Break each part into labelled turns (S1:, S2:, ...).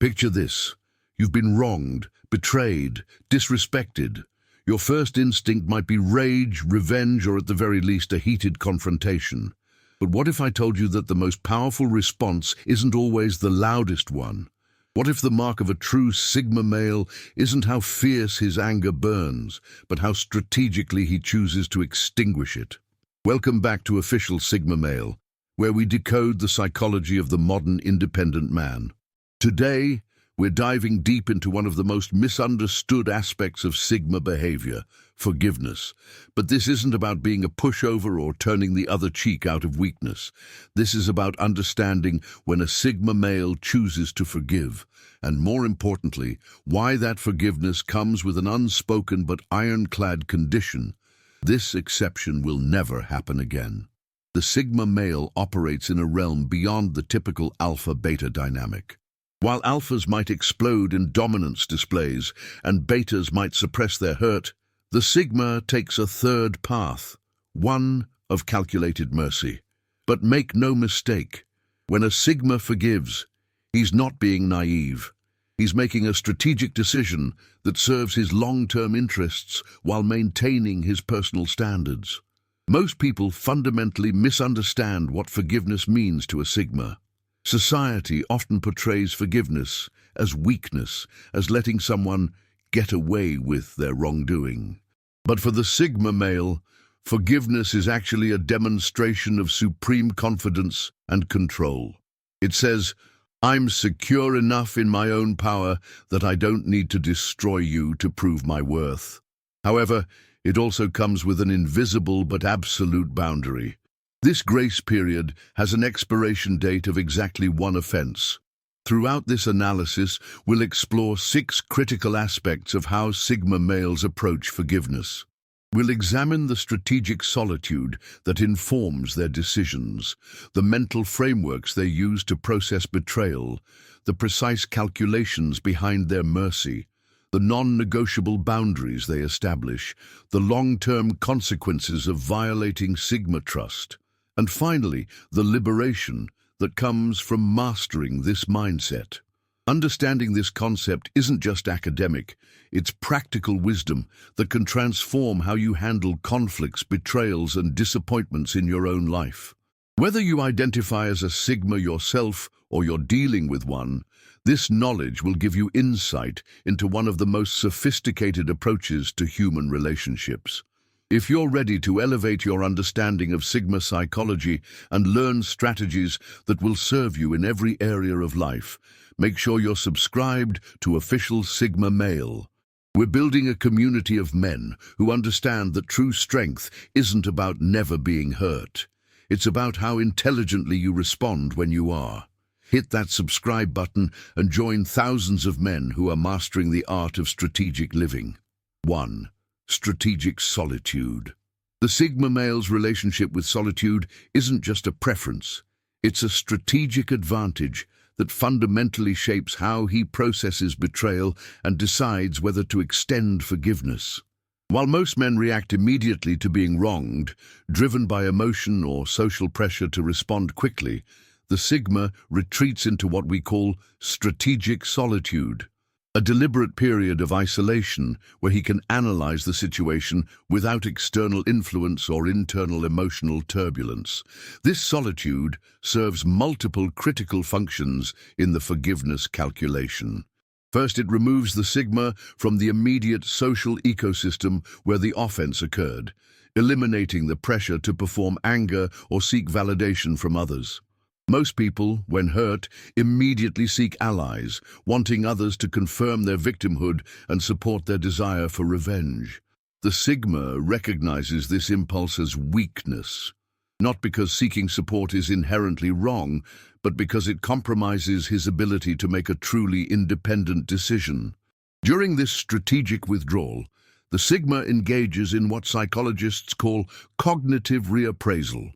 S1: Picture this. You've been wronged, betrayed, disrespected. Your first instinct might be rage, revenge, or at the very least a heated confrontation. But what if I told you that the most powerful response isn't always the loudest one? What if the mark of a true Sigma male isn't how fierce his anger burns, but how strategically he chooses to extinguish it? Welcome back to Official Sigma Male, where we decode the psychology of the modern independent man. Today, we're diving deep into one of the most misunderstood aspects of Sigma behavior, forgiveness. But this isn't about being a pushover or turning the other cheek out of weakness. This is about understanding when a Sigma male chooses to forgive, and more importantly, why that forgiveness comes with an unspoken but ironclad condition. This exception will never happen again. The Sigma male operates in a realm beyond the typical alpha-beta dynamic. While alphas might explode in dominance displays and betas might suppress their hurt, the Sigma takes a third path, one of calculated mercy. But make no mistake, when a Sigma forgives, he's not being naive. He's making a strategic decision that serves his long-term interests while maintaining his personal standards. Most people fundamentally misunderstand what forgiveness means to a Sigma. Society often portrays forgiveness as weakness, as letting someone get away with their wrongdoing. But for the Sigma male, forgiveness is actually a demonstration of supreme confidence and control. It says, "I'm secure enough in my own power that I don't need to destroy you to prove my worth." However, it also comes with an invisible but absolute boundary. This grace period has an expiration date of exactly one offense. Throughout this analysis, we'll explore 6 critical aspects of how Sigma males approach forgiveness. We'll examine the strategic solitude that informs their decisions, the mental frameworks they use to process betrayal, the precise calculations behind their mercy, the non-negotiable boundaries they establish, the long-term consequences of violating Sigma trust, and finally, the liberation that comes from mastering this mindset. Understanding this concept isn't just academic, it's practical wisdom that can transform how you handle conflicts, betrayals, and disappointments in your own life. Whether you identify as a Sigma yourself or you're dealing with one, this knowledge will give you insight into one of the most sophisticated approaches to human relationships. If you're ready to elevate your understanding of Sigma psychology and learn strategies that will serve you in every area of life, make sure you're subscribed to Official Sigma Male. We're building a community of men who understand that true strength isn't about never being hurt. It's about how intelligently you respond when you are. Hit that subscribe button and join thousands of men who are mastering the art of strategic living. 1. Strategic solitude. The Sigma male's relationship with solitude isn't just a preference. It's a strategic advantage that fundamentally shapes how he processes betrayal and decides whether to extend forgiveness. While most men react immediately to being wronged, driven by emotion or social pressure to respond quickly, the Sigma retreats into what we call strategic solitude, a deliberate period of isolation where he can analyze the situation without external influence or internal emotional turbulence. This solitude serves multiple critical functions in the forgiveness calculation. First, it removes the Sigma from the immediate social ecosystem where the offense occurred, eliminating the pressure to perform anger or seek validation from others. Most people, when hurt, immediately seek allies, wanting others to confirm their victimhood and support their desire for revenge. The Sigma recognizes this impulse as weakness, not because seeking support is inherently wrong, but because it compromises his ability to make a truly independent decision. During this strategic withdrawal, the Sigma engages in what psychologists call cognitive reappraisal,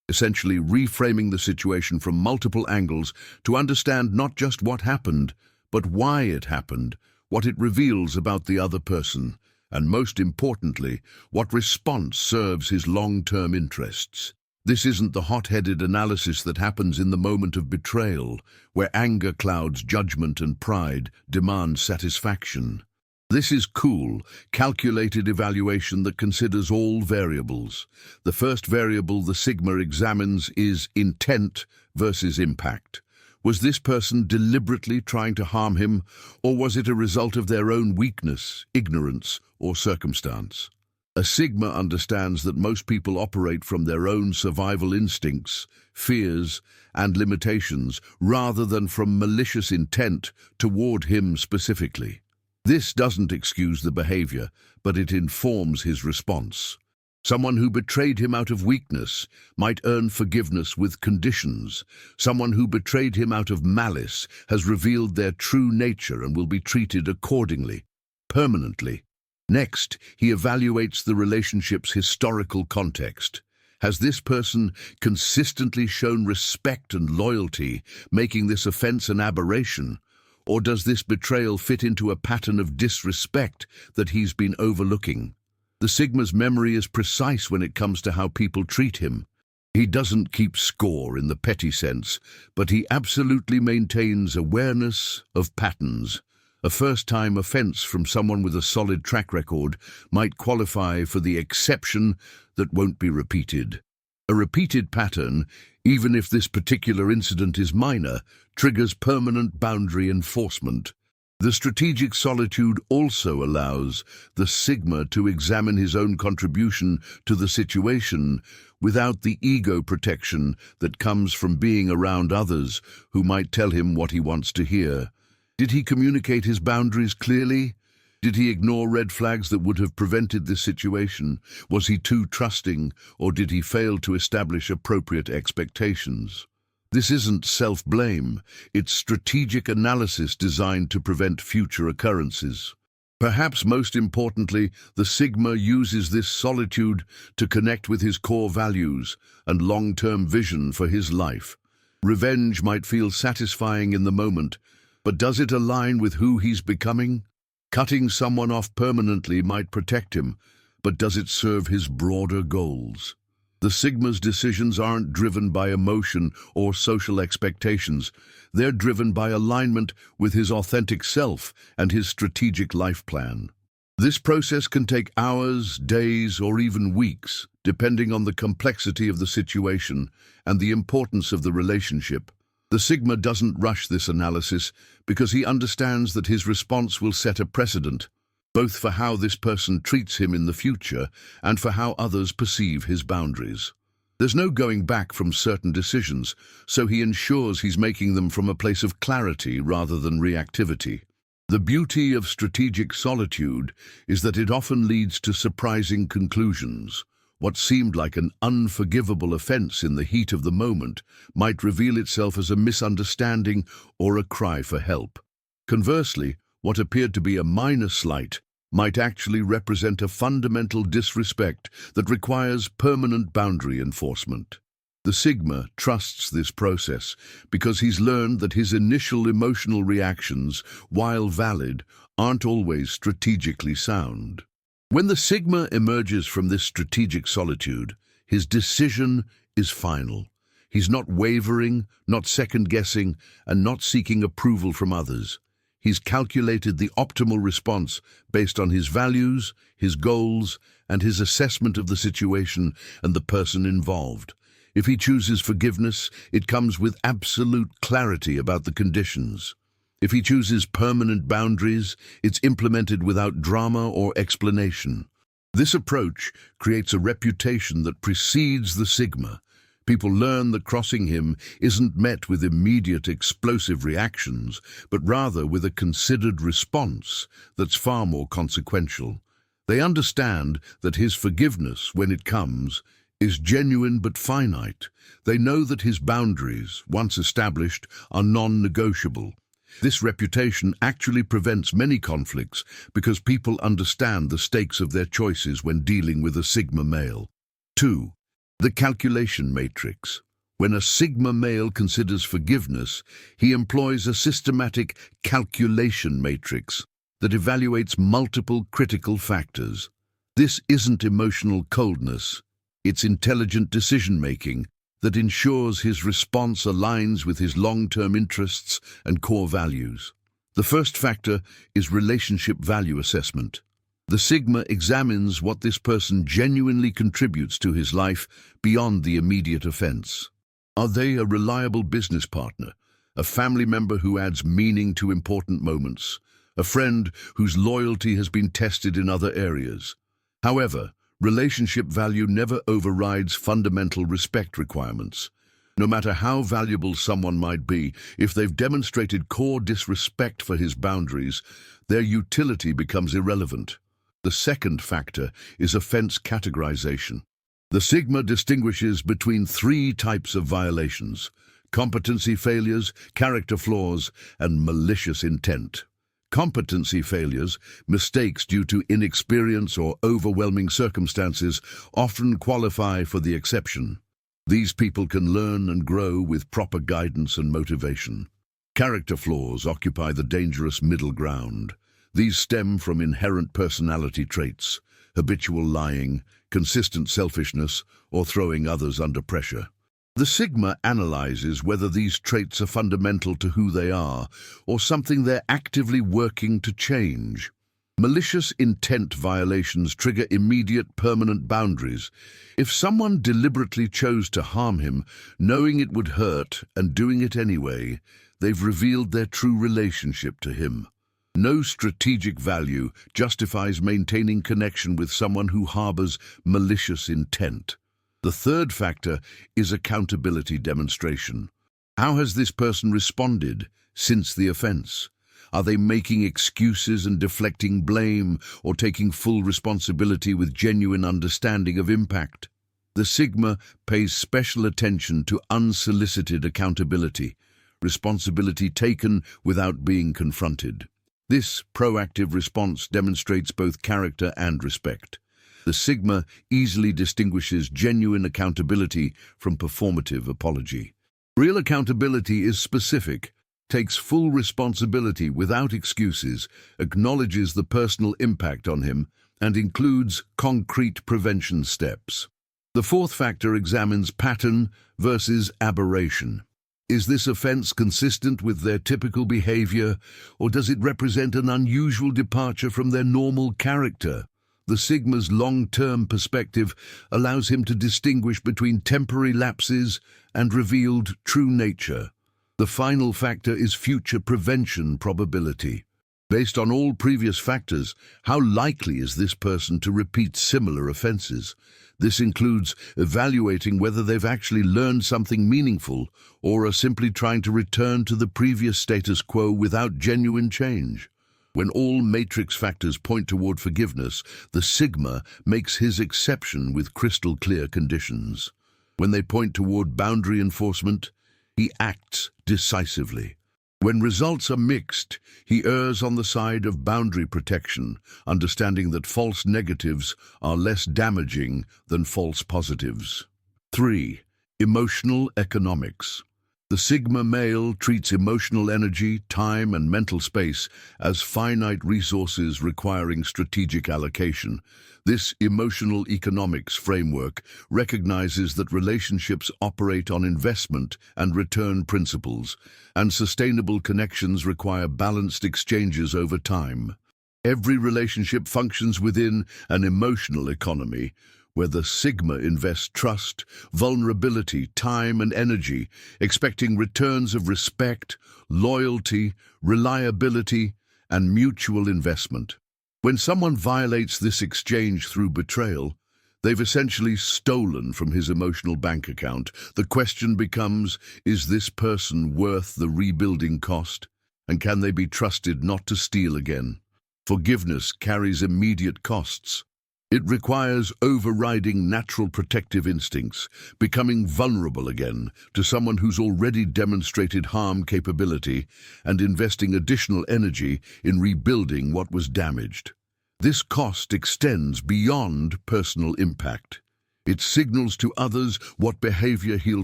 S1: essentially reframing the situation from multiple angles to understand not just what happened, but why it happened, what it reveals about the other person, and most importantly, what response serves his long-term interests. This isn't the hot-headed analysis that happens in the moment of betrayal, where anger clouds judgment and pride demand satisfaction. This is cool, calculated evaluation that considers all variables. The first variable the Sigma examines is intent versus impact. Was this person deliberately trying to harm him, or was it a result of their own weakness, ignorance, or circumstance? A Sigma understands that most people operate from their own survival instincts, fears, and limitations, rather than from malicious intent toward him specifically. This doesn't excuse the behavior, but it informs his response. Someone who betrayed him out of weakness might earn forgiveness with conditions. Someone who betrayed him out of malice has revealed their true nature and will be treated accordingly, permanently. Next, he evaluates the relationship's historical context. Has this person consistently shown respect and loyalty, making this offense an aberration? Or does this betrayal fit into a pattern of disrespect that he's been overlooking? The Sigma's memory is precise when it comes to how people treat him. He doesn't keep score in the petty sense, but he absolutely maintains awareness of patterns. A first-time offense from someone with a solid track record might qualify for the exception that won't be repeated. A repeated pattern, even if this particular incident is minor, triggers permanent boundary enforcement. The strategic solitude also allows the Sigma to examine his own contribution to the situation without the ego protection that comes from being around others who might tell him what he wants to hear. Did he communicate his boundaries clearly? Did he ignore red flags that would have prevented this situation? Was he too trusting, or did he fail to establish appropriate expectations? This isn't self-blame, it's strategic analysis designed to prevent future occurrences. Perhaps most importantly, the Sigma uses this solitude to connect with his core values and long-term vision for his life. Revenge might feel satisfying in the moment, but does it align with who he's becoming? Cutting someone off permanently might protect him, but does it serve his broader goals? The Sigma's decisions aren't driven by emotion or social expectations. They're driven by alignment with his authentic self and his strategic life plan. This process can take hours, days, or even weeks, depending on the complexity of the situation and the importance of the relationship. The Sigma doesn't rush this analysis because he understands that his response will set a precedent, both for how this person treats him in the future and for how others perceive his boundaries. There's no going back from certain decisions, so he ensures he's making them from a place of clarity rather than reactivity. The beauty of strategic solitude is that it often leads to surprising conclusions. What seemed like an unforgivable offense in the heat of the moment might reveal itself as a misunderstanding or a cry for help. Conversely, what appeared to be a minor slight might actually represent a fundamental disrespect that requires permanent boundary enforcement. The Sigma trusts this process because he's learned that his initial emotional reactions, while valid, aren't always strategically sound. When the Sigma emerges from this strategic solitude, his decision is final. He's not wavering, not second-guessing, and not seeking approval from others. He's calculated the optimal response based on his values, his goals, and his assessment of the situation and the person involved. If he chooses forgiveness, it comes with absolute clarity about the conditions. If he chooses permanent boundaries, it's implemented without drama or explanation. This approach creates a reputation that precedes the Sigma. People learn that crossing him isn't met with immediate explosive reactions, but rather with a considered response that's far more consequential. They understand that his forgiveness, when it comes, is genuine but finite. They know that his boundaries, once established, are non-negotiable. This reputation actually prevents many conflicts because people understand the stakes of their choices when dealing with a Sigma male. 2. The calculation matrix. When a Sigma male considers forgiveness, he employs a systematic calculation matrix that evaluates multiple critical factors. This isn't emotional coldness. It's intelligent decision-making that ensures his response aligns with his long-term interests and core values. The first factor is relationship value assessment. The Sigma examines what this person genuinely contributes to his life beyond the immediate offense. Are they a reliable business partner, a family member who adds meaning to important moments, a friend whose loyalty has been tested in other areas? However, relationship value never overrides fundamental respect requirements. No matter how valuable someone might be, if they've demonstrated core disrespect for his boundaries, their utility becomes irrelevant. The second factor is offense categorization. The Sigma distinguishes between three types of violations: competency failures, character flaws, and malicious intent. Competency failures, mistakes due to inexperience or overwhelming circumstances, often qualify for the exception. These people can learn and grow with proper guidance and motivation. Character flaws occupy the dangerous middle ground. These stem from inherent personality traits, habitual lying, consistent selfishness, or throwing others under pressure. The Sigma analyzes whether these traits are fundamental to who they are, or something they're actively working to change. Malicious intent violations trigger immediate, permanent boundaries. If someone deliberately chose to harm him, knowing it would hurt and doing it anyway, they've revealed their true relationship to him. No strategic value justifies maintaining connection with someone who harbors malicious intent. The third factor is accountability demonstration. How has this person responded since the offense? Are they making excuses and deflecting blame, or taking full responsibility with genuine understanding of impact? The Sigma pays special attention to unsolicited accountability, responsibility taken without being confronted. This proactive response demonstrates both character and respect. The Sigma easily distinguishes genuine accountability from performative apology. Real accountability is specific, takes full responsibility without excuses, acknowledges the personal impact on him, and includes concrete prevention steps. The fourth factor examines pattern versus aberration. Is this offense consistent with their typical behavior, or does it represent an unusual departure from their normal character? The Sigma's long-term perspective allows him to distinguish between temporary lapses and revealed true nature. The final factor is future prevention probability. Based on all previous factors, how likely is this person to repeat similar offenses? This includes evaluating whether they've actually learned something meaningful or are simply trying to return to the previous status quo without genuine change. When all matrix factors point toward forgiveness, the Sigma makes his exception with crystal clear conditions. When they point toward boundary enforcement, he acts decisively. When results are mixed, he errs on the side of boundary protection, understanding that false negatives are less damaging than false positives. 3. Emotional economics. The Sigma male treats emotional energy, time, and mental space as finite resources requiring strategic allocation. This emotional economics framework recognizes that relationships operate on investment and return principles, and sustainable connections require balanced exchanges over time. Every relationship functions within an emotional economy, where the Sigma invests trust, vulnerability, time, and energy, expecting returns of respect, loyalty, reliability, and mutual investment. When someone violates this exchange through betrayal, they've essentially stolen from his emotional bank account. The question becomes, is this person worth the rebuilding cost? And can they be trusted not to steal again? Forgiveness carries immediate costs. It requires overriding natural protective instincts, becoming vulnerable again to someone who's already demonstrated harm capability, and investing additional energy in rebuilding what was damaged. This cost extends beyond personal impact. It signals to others what behavior he'll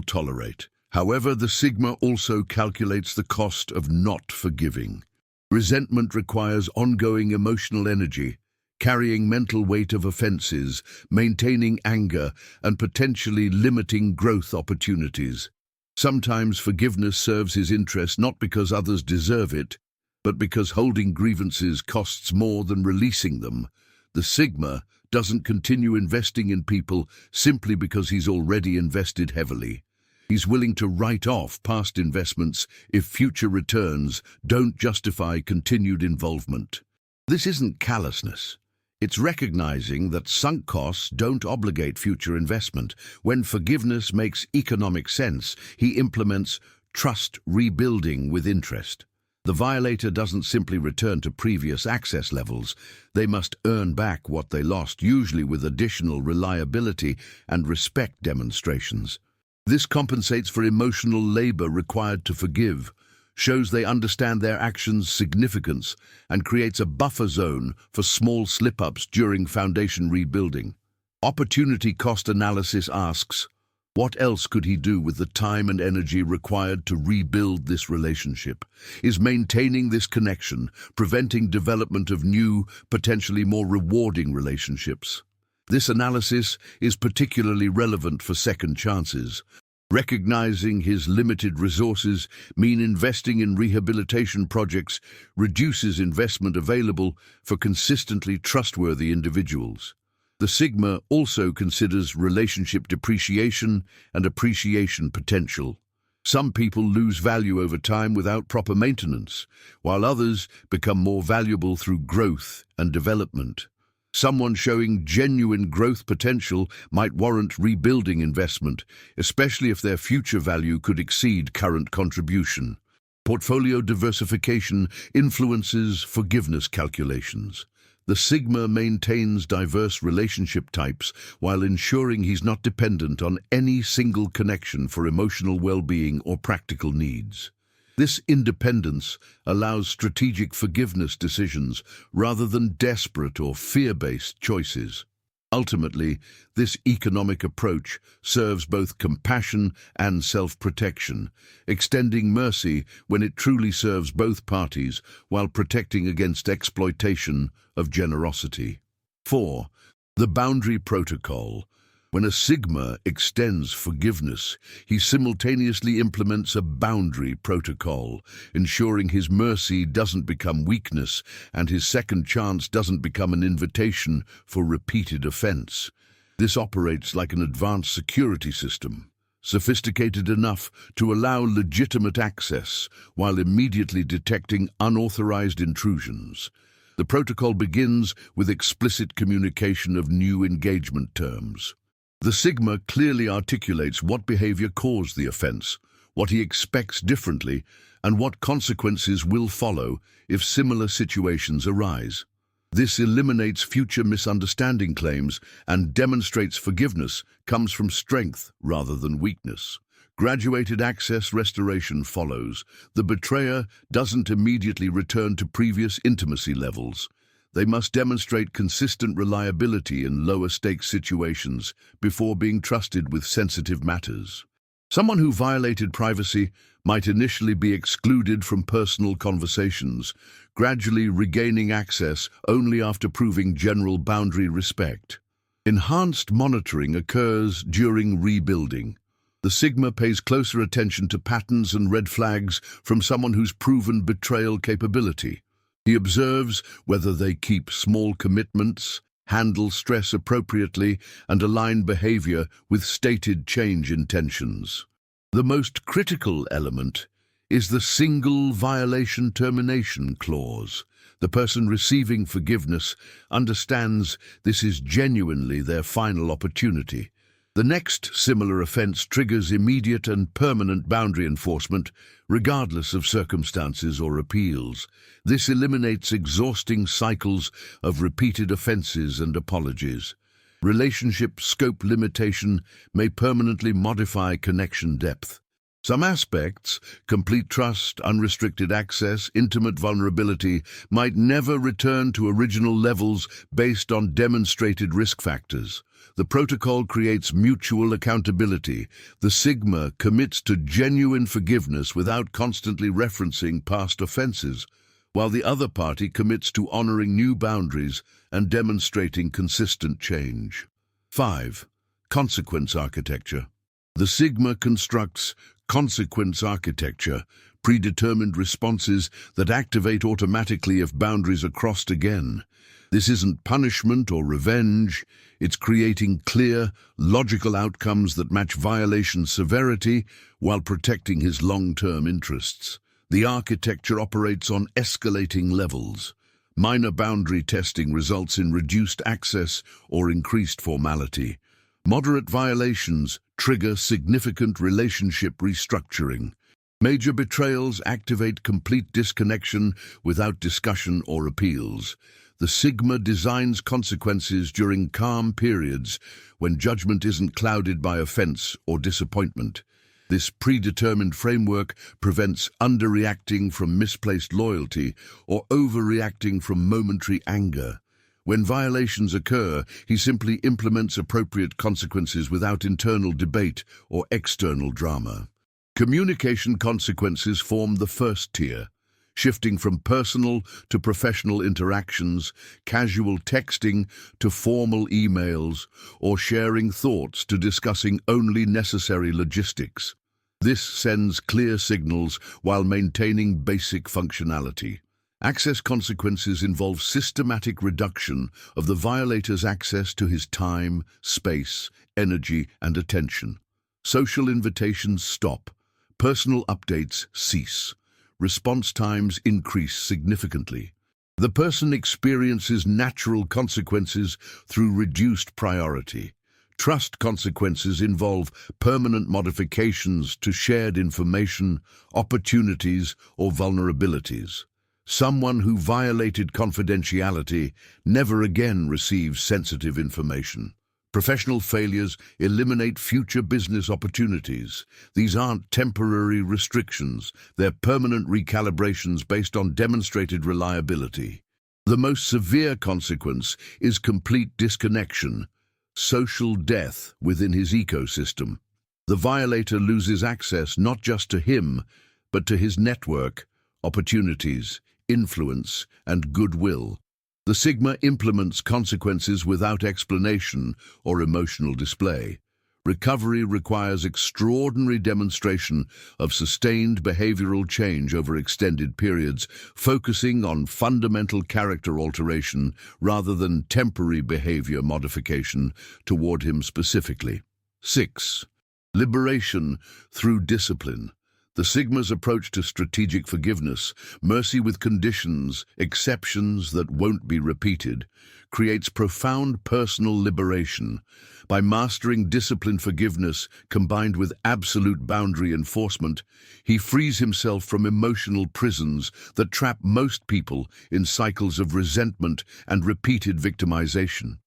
S1: tolerate. However, the Sigma also calculates the cost of not forgiving. Resentment requires ongoing emotional energy, carrying mental weight of offenses, maintaining anger, and potentially limiting growth opportunities. Sometimes forgiveness serves his interest not because others deserve it, but because holding grievances costs more than releasing them. The Sigma doesn't continue investing in people simply because he's already invested heavily. He's willing to write off past investments if future returns don't justify continued involvement. This isn't callousness. It's recognizing that sunk costs don't obligate future investment. When forgiveness makes economic sense, he implements trust rebuilding with interest. The violator doesn't simply return to previous access levels. They must earn back what they lost, usually with additional reliability and respect demonstrations. This compensates for emotional labor required to forgive, shows they understand their actions' significance, and creates a buffer zone for small slip-ups during foundation rebuilding. Opportunity cost analysis asks, what else could he do with the time and energy required to rebuild this relationship? Is maintaining this connection preventing development of new, potentially more rewarding relationships? This analysis is particularly relevant for second chances. Recognizing his limited resources mean investing in rehabilitation projects reduces investment available for consistently trustworthy individuals. The Sigma also considers relationship depreciation and appreciation potential. Some people lose value over time without proper maintenance, while others become more valuable through growth and development. Someone showing genuine growth potential might warrant rebuilding investment, especially if their future value could exceed current contribution. Portfolio diversification influences forgiveness calculations. The Sigma maintains diverse relationship types while ensuring he's not dependent on any single connection for emotional well-being or practical needs. This independence allows strategic forgiveness decisions rather than desperate or fear-based choices. Ultimately, this economic approach serves both compassion and self-protection, extending mercy when it truly serves both parties while protecting against exploitation of generosity. 4. The Boundary Protocol. When a Sigma extends forgiveness, he simultaneously implements a boundary protocol, ensuring his mercy doesn't become weakness and his second chance doesn't become an invitation for repeated offense. This operates like an advanced security system, sophisticated enough to allow legitimate access while immediately detecting unauthorized intrusions. The protocol begins with explicit communication of new engagement terms. The Sigma clearly articulates what behavior caused the offense, what he expects differently, and what consequences will follow if similar situations arise. This eliminates future misunderstanding claims and demonstrates forgiveness comes from strength rather than weakness. Graduated access restoration follows. The betrayer doesn't immediately return to previous intimacy levels. They must demonstrate consistent reliability in lower-stakes situations before being trusted with sensitive matters. Someone who violated privacy might initially be excluded from personal conversations, gradually regaining access only after proving general boundary respect. Enhanced monitoring occurs during rebuilding. The Sigma pays closer attention to patterns and red flags from someone who's proven betrayal capability. He observes whether they keep small commitments, handle stress appropriately, and align behavior with stated change intentions. The most critical element is the single violation termination clause. The person receiving forgiveness understands this is genuinely their final opportunity. The next similar offense triggers immediate and permanent boundary enforcement, regardless of circumstances or appeals. This eliminates exhausting cycles of repeated offenses and apologies. Relationship scope limitation may permanently modify connection depth. Some aspects, complete trust, unrestricted access, intimate vulnerability, might never return to original levels based on demonstrated risk factors. The protocol creates mutual accountability. The Sigma commits to genuine forgiveness without constantly referencing past offenses. while the other party commits to honoring new boundaries and demonstrating consistent change. 5. Consequence architecture. The Sigma constructs consequence architecture, predetermined responses that activate automatically if boundaries are crossed again. This isn't punishment or revenge, it's creating clear, logical outcomes that match violation severity while protecting his long-term interests. The architecture operates on escalating levels. Minor boundary testing results in reduced access or increased formality. Moderate violations trigger significant relationship restructuring. Major betrayals activate complete disconnection without discussion or appeals. The Sigma designs consequences during calm periods when judgment isn't clouded by offense or disappointment. This predetermined framework prevents underreacting from misplaced loyalty or overreacting from momentary anger. When violations occur, he simply implements appropriate consequences without internal debate or external drama. Communication consequences form the first tier, shifting from personal to professional interactions, casual texting to formal emails, or sharing thoughts to discussing only necessary logistics. This sends clear signals while maintaining basic functionality. Access consequences involve systematic reduction of the violator's access to his time, space, energy, and attention. Social invitations stop. Personal updates cease. Response times increase significantly. The person experiences natural consequences through reduced priority. Trust consequences involve permanent modifications to shared information, opportunities, or vulnerabilities. Someone who violated confidentiality never again receives sensitive information. Professional failures eliminate future business opportunities. These aren't temporary restrictions, they're permanent recalibrations based on demonstrated reliability. The most severe consequence is complete disconnection, social death within his ecosystem. The violator loses access not just to him, but to his network, opportunities, influence, and goodwill. The Sigma implements consequences without explanation or emotional display. Recovery requires extraordinary demonstration of sustained behavioral change over extended periods, focusing on fundamental character alteration rather than temporary behavior modification toward him specifically. 6. Liberation through discipline. The Sigma's approach to strategic forgiveness, mercy with conditions, exceptions that won't be repeated, creates profound personal liberation. By mastering disciplined forgiveness combined with absolute boundary enforcement, he frees himself from emotional prisons that trap most people in cycles of resentment and repeated victimization.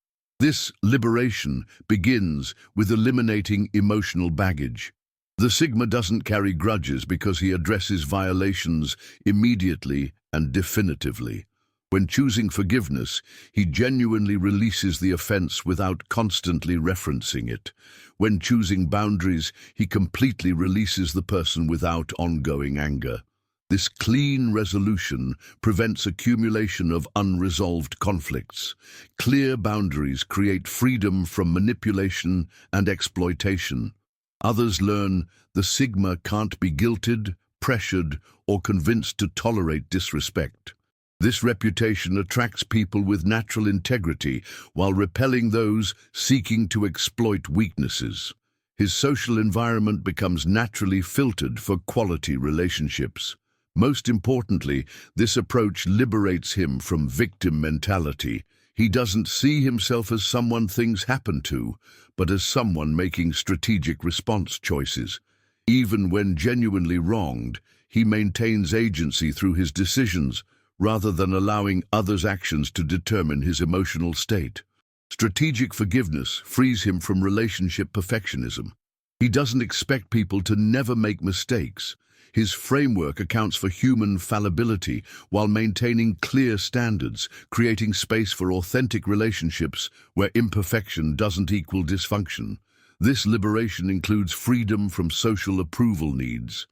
S1: This liberation begins with eliminating emotional baggage. The Sigma doesn't carry grudges because he addresses violations immediately and definitively. When choosing forgiveness, he genuinely releases the offense without constantly referencing it. When choosing boundaries, he completely releases the person without ongoing anger. This clean resolution prevents accumulation of unresolved conflicts. Clear boundaries create freedom from manipulation and exploitation. Others learn the Sigma can't be guilted, pressured, or convinced to tolerate disrespect. This reputation attracts people with natural integrity while repelling those seeking to exploit weaknesses. His social environment becomes naturally filtered for quality relationships. Most importantly, this approach liberates him from victim mentality. He doesn't see himself as someone things happen to, but as someone making strategic response choices. Even when genuinely wronged, he maintains agency through his decisions, rather than allowing others' actions to determine his emotional state. Strategic forgiveness frees him from relationship perfectionism. He doesn't expect people to never make mistakes. His framework accounts for human fallibility while maintaining clear standards, creating space for authentic relationships where imperfection doesn't equal dysfunction. This liberation includes freedom from social approval needs.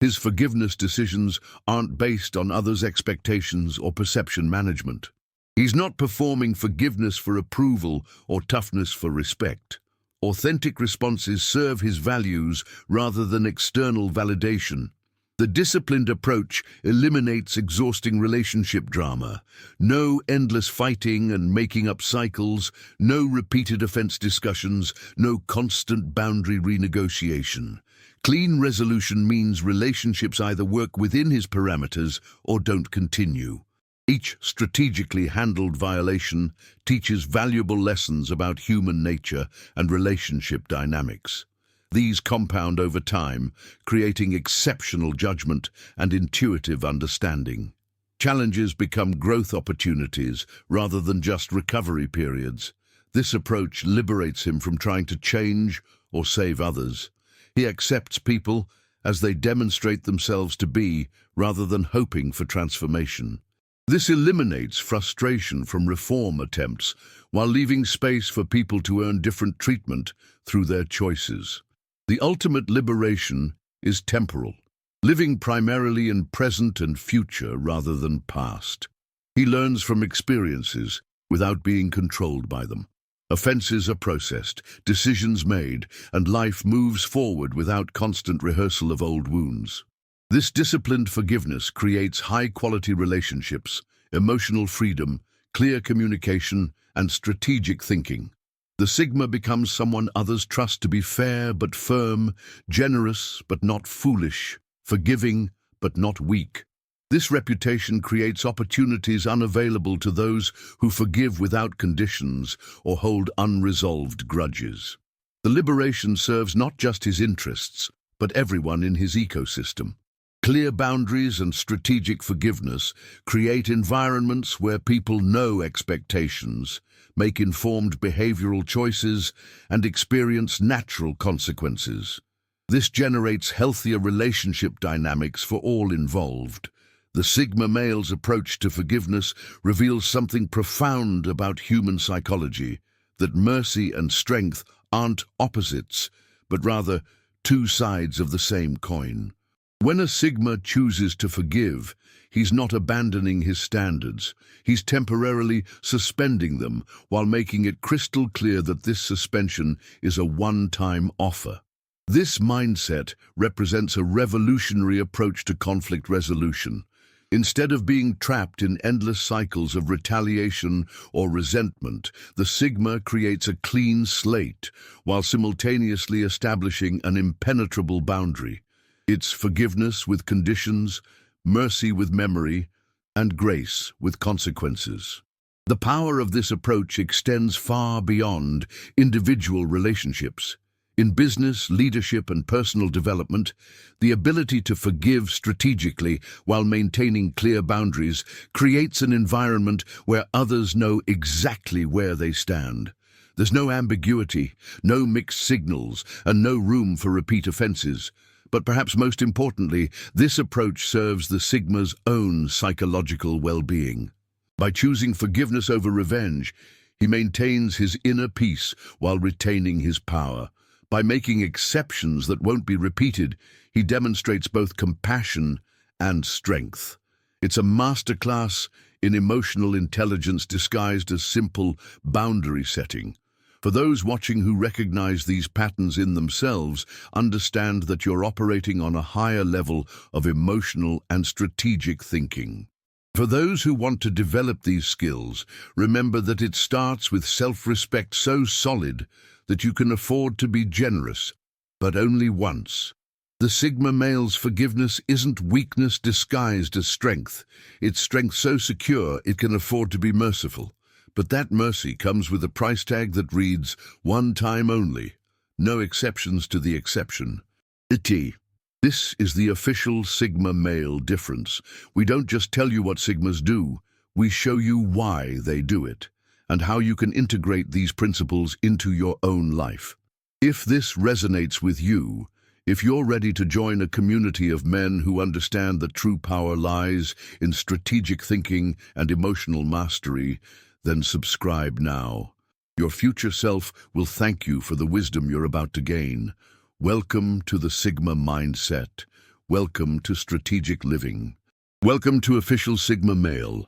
S1: His forgiveness decisions aren't based on others' expectations or perception management. He's not performing forgiveness for approval or toughness for respect. Authentic responses serve his values rather than external validation. The disciplined approach eliminates exhausting relationship drama. No endless fighting and making up cycles, no repeated offense discussions, no constant boundary renegotiation. Clean resolution means relationships either work within his parameters or don't continue. Each strategically handled violation teaches valuable lessons about human nature and relationship dynamics. These compound over time, creating exceptional judgment and intuitive understanding. Challenges become growth opportunities rather than just recovery periods. This approach liberates him from trying to change or save others. He accepts people as they demonstrate themselves to be rather than hoping for transformation. This eliminates frustration from reform attempts while leaving space for people to earn different treatment through their choices. The ultimate liberation is temporal, living primarily in present and future rather than past. He learns from experiences without being controlled by them. Offenses are processed, decisions made, and life moves forward without constant rehearsal of old wounds. This disciplined forgiveness creates high-quality relationships, emotional freedom, clear communication, and strategic thinking. The Sigma becomes someone others trust to be fair but firm, generous but not foolish, forgiving but not weak. This reputation creates opportunities unavailable to those who forgive without conditions or hold unresolved grudges. The liberation serves not just his interests, but everyone in his ecosystem. Clear boundaries and strategic forgiveness create environments where people know expectations, make informed behavioral choices, and experience natural consequences. This generates healthier relationship dynamics for all involved. The Sigma male's approach to forgiveness reveals something profound about human psychology, that mercy and strength aren't opposites, but rather two sides of the same coin. When a Sigma chooses to forgive, he's not abandoning his standards. He's temporarily suspending them while making it crystal clear that this suspension is a one-time offer. This mindset represents a revolutionary approach to conflict resolution. Instead of being trapped in endless cycles of retaliation or resentment, the Sigma creates a clean slate while simultaneously establishing an impenetrable boundary. It's forgiveness with conditions, mercy with memory, and grace with consequences. The power of this approach extends far beyond individual relationships. In business, leadership, and personal development, the ability to forgive strategically while maintaining clear boundaries creates an environment where others know exactly where they stand. There's no ambiguity, no mixed signals, and no room for repeat offenses. But perhaps most importantly, this approach serves the Sigma's own psychological well-being. By choosing forgiveness over revenge, he maintains his inner peace while retaining his power. By making exceptions that won't be repeated, he demonstrates both compassion and strength. It's a masterclass in emotional intelligence disguised as simple boundary setting. For those watching who recognize these patterns in themselves, understand that you're operating on a higher level of emotional and strategic thinking. For those who want to develop these skills, remember that it starts with self-respect so solid that you can afford to be generous, but only once. The Sigma male's forgiveness isn't weakness disguised as strength. It's strength so secure it can afford to be merciful. But that mercy comes with a price tag that reads, one time only, no exceptions to the exception. This is the official Sigma male difference. We don't just tell you what Sigmas do, we show you why they do it, and how you can integrate these principles into your own life. If this resonates with you, if you're ready to join a community of men who understand that true power lies in strategic thinking and emotional mastery, then subscribe now. Your future self will thank you for the wisdom you're about to gain. Welcome to the Sigma Mindset, Welcome to Strategic Living. Welcome to Official Sigma Male.